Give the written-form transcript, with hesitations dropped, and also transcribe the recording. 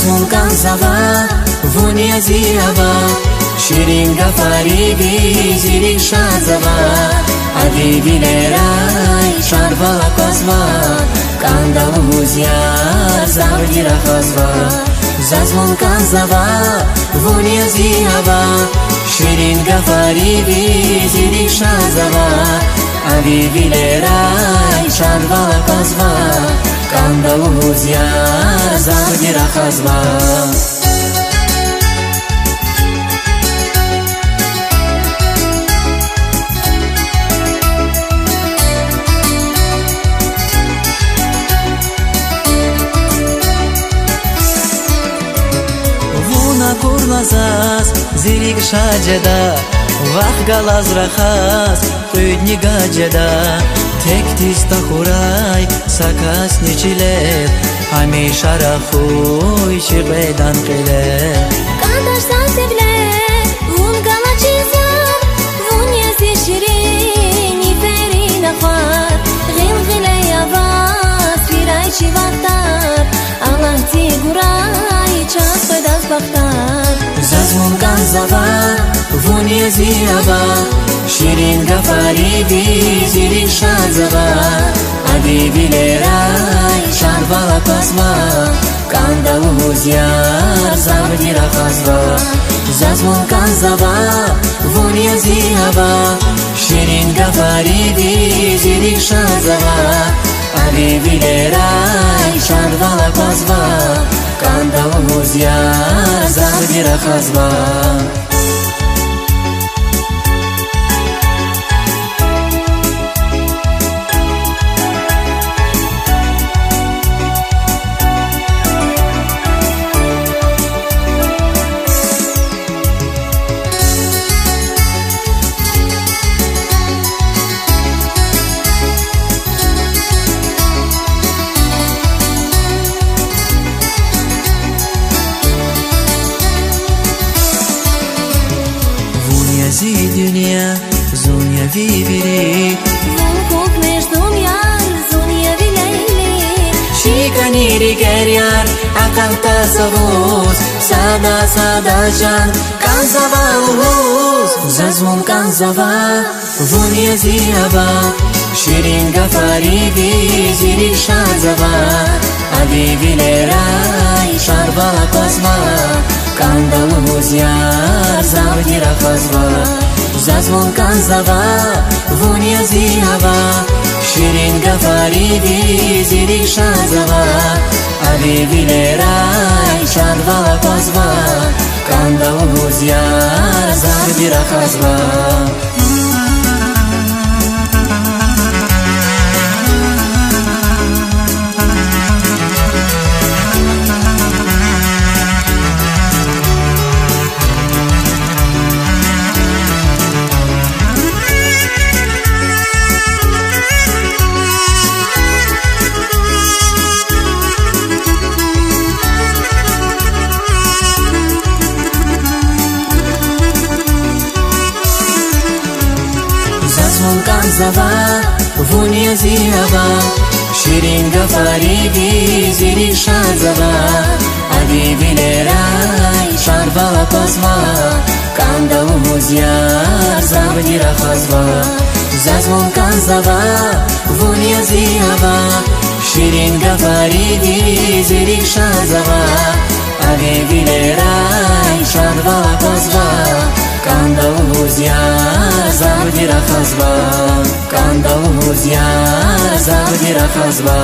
Zazmon kanzava, vunia ziava, Shirin gafarivi, zirik shazava, Adivilerai, sharvala kozva, Kanda uziar, zavdira khazva. Zazmon kanzava, vunia ziava, Shirin gafarivi, zirik shazava, Adivilerai, sharvala kozva, Kanda uziar, zavdira khazva. Курлазас, зирик шаджеда, вах галаз рахас, куйдни гаджеда, тек тиста хурай, сакас ничилет, хамиша рахуй шибедан қилет. Кандашдан севле, вун галачизам, вун язи ширин, иферин ахват, гил гиле явас, пирай чивахтар, Аллах тигурай, час пайдас бахтар. Zazmon kanzava, vunia ziava, Shirin gafarivi, zirik shazava, Adivilerai, sharvala kozva, Kanda uziar, zavdira khazva. Zazmon kanzava, vunia ziava, Shirin gafarivi, zirik shazava, Adivilerai, sharvala kozva, Kanda uziar, zavdira khazva. Зи dünya, zunya viviri, Vun kuknesh dumyar, zunya vileyli, Shikaniri geryar, akanta savuz, Sada sada jan, kanzava uhuz. Zazmon kanzava, vunia ziava, Shirin gafarivi, zirik shazava, Adivilerai, sharvala kozva, Kanda uziar, zavdira khazva. Zazmon kanzava, vunia ziava, Shirin gafarivi, zirik shazava, Adivilerai, sharvala kozva, Kanda uziar, zavdira khazva. Zazmon kanzava, vunia ziava, Shirin gafarivi, zirik shazava, Adivilerai, sharvala kozva, Kanda uziar, zavdira khazva. Zazmon kanzava, vunia ziava, Shirin gafarivi, zirik shazava, Adivilerai, sharvala kozva, Kanda uziar, zavdira khazva, Kanda uziar, zavdira khazva.